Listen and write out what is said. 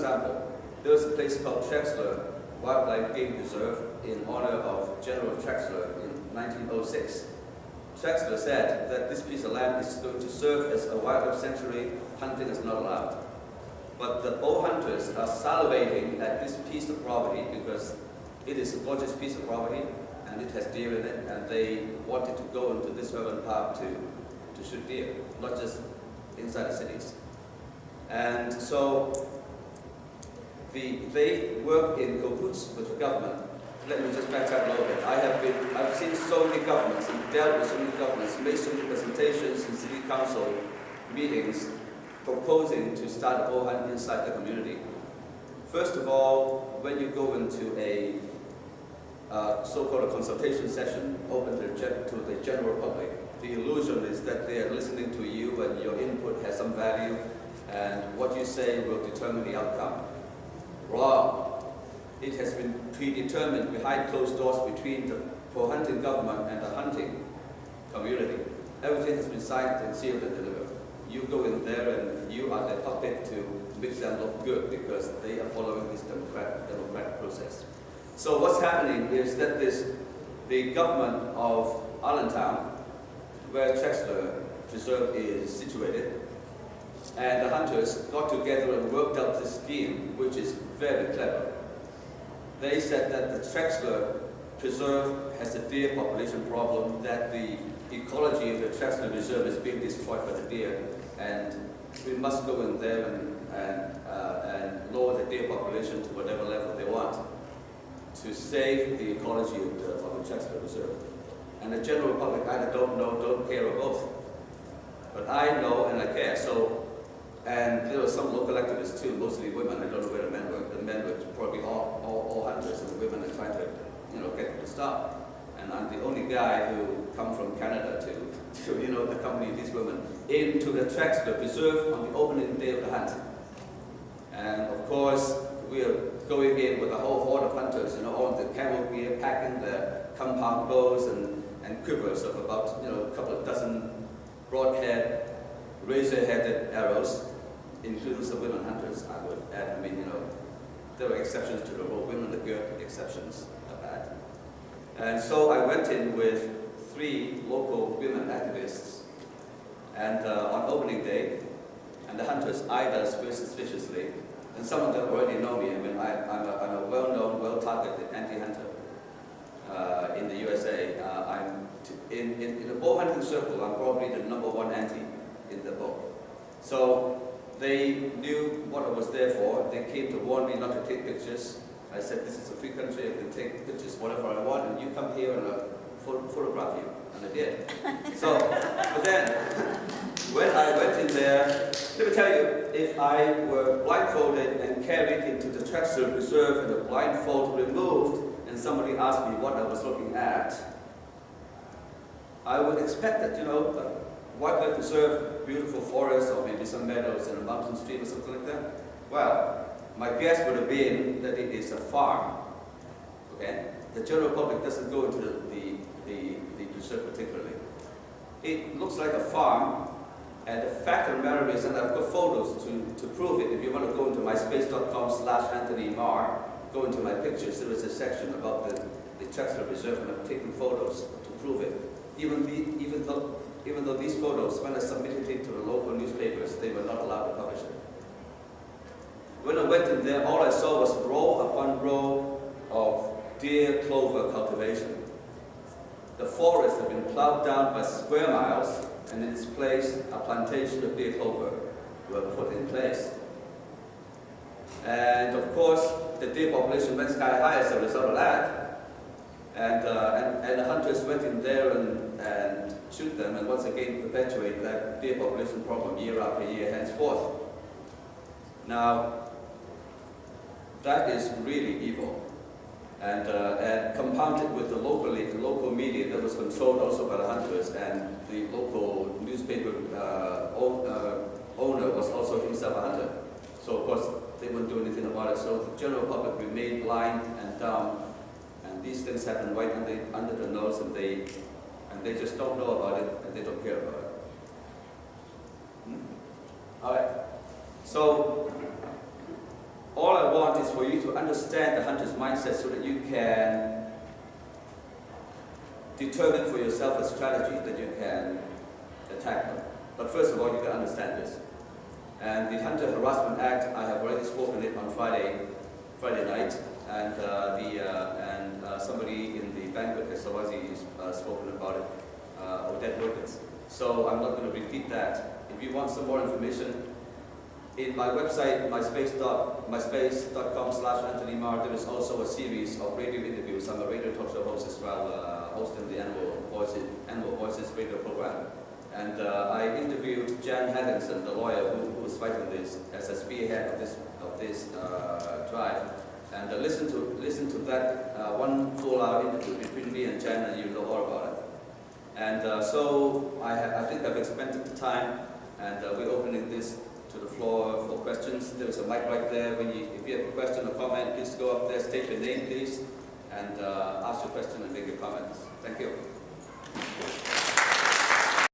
example, there was a place called Trexler Wildlife Game Preserve in honor of General Trexler in 1906. Trexler said that this piece of land is going to serve as a wildlife sanctuary, hunting is not allowed. But the bow hunters are salivating at this piece of property because it is a gorgeous piece of property and it has deer in it, and they wanted to go into this urban park to shoot deer, not just inside the cities. And so they work in cahoots with the government. Let me just back up a little bit. I've seen so many governments and dealt with so many governments, made so many presentations in city council meetings proposing to start a bow hunt inside the community. First of all, when you go into a so-called consultation session open to the general public, the illusion is that they are listening to you and your input has some value and what you say will determine the outcome. Wrong. It has been predetermined behind closed doors between the pro-hunting government and the hunting community. Everything has been signed and sealed and delivered. You go in there and you are the puppet to make them look good because they are following this democratic process. So what's happening is that the government of Allentown, where Trexler Preserve is situated, and the hunters got together and worked out this scheme, which is very clever. They said that the Trexler Preserve has a deer population problem, that the ecology of the Trexler Reserve is being destroyed by the deer, and we must go in there and lower the deer population to whatever level they want to save the ecology of the Trexler Reserve. And the general public either don't know, don't care, or both. But I know and I care. So, and there were some local activists too, mostly women. I don't know where the men were. The men were probably all hunters, and the women are trying to, get them to stop. And I'm the only guy who come from Canada to accompany these women into the Trexler Preserve on the opening day of the hunt. And of course, we are going in with a whole horde of hunters, all the camel gear, packing the compound bows and quivers of about, a couple of dozen broadhead, razor-headed arrows, including some women hunters, I would add. I mean, there are exceptions to the rule. Women are good, exceptions are bad. And so I went in with 3 local women activists, and on opening day, and the hunters eyed us very suspiciously. And some of them already know me. I mean, I'm a well-known, well-targeted anti-hunter in the USA. In the bow hunting circle, I'm probably the #1 anti in the book. So they knew what I was there for. They came to warn me not to take pictures. I said, this is a free country, I can take pictures whatever I want, and you come here and I'll photograph you. And I did. So, but then, when I went in there, let me tell you, if I were blindfolded and carried into the Trexler Preserve and the blindfold removed, and somebody asked me what I was looking at, I would expect that, a wildlife preserve, beautiful forest, or maybe some meadows and a mountain stream or something like that. Well, my guess would have been that it is a farm. Okay? The general public doesn't go into the preserve particularly. It looks like a farm. And the fact of the matter is, and I've got photos to prove it. If you want to go into myspace.com/Anthony Marr, go into my pictures, there is a section about the Trexler Reserve, and I've taken photos to prove it. Even though these photos, when I submitted it to the local newspapers, they were not allowed to publish it. When I went in there, all I saw was row upon row of deer clover cultivation. The forest had been plowed down by square miles, and in its place, a plantation of deer clover were put in place. And of course, the deer population went sky high as a result of that. And the hunters went in there and shoot them, and once again perpetuate that deer population problem year after year henceforth. Now, that is really evil. And compounded with the local media that was controlled also by the hunters, and the local newspaper owner was also himself a hunter. So of course they wouldn't do anything about it. So the general public remained blind and dumb, and these things happen right under their nose, and they just don't know about it, and they don't care about it. All right. So want is for you to understand the hunter's mindset so that you can determine for yourself a strategy that you can attack them. But first of all, you can understand this. And the Hunter Harassment Act, I have already spoken it on Friday night, and somebody in the banquet at Sawazi has spoken about it, Odette Wilkins. So I'm not going to repeat that. If you want some more information, in my website, myspace.com/Anthony Marr, there is also a series of radio interviews. I'm a radio talk show host as well, hosting the annual Voices radio program. And I interviewed Jan Haddington, the lawyer who was fighting this as a spearhead of this drive. And listen to that 1 full-hour interview between me and Jan, and you know all about it. And so I think I've expended the time, and we're opening this to the floor for questions. There's a mic right there. If you have a question or comment, please go up there, state your name, please, and ask your question and make your comments. Thank you.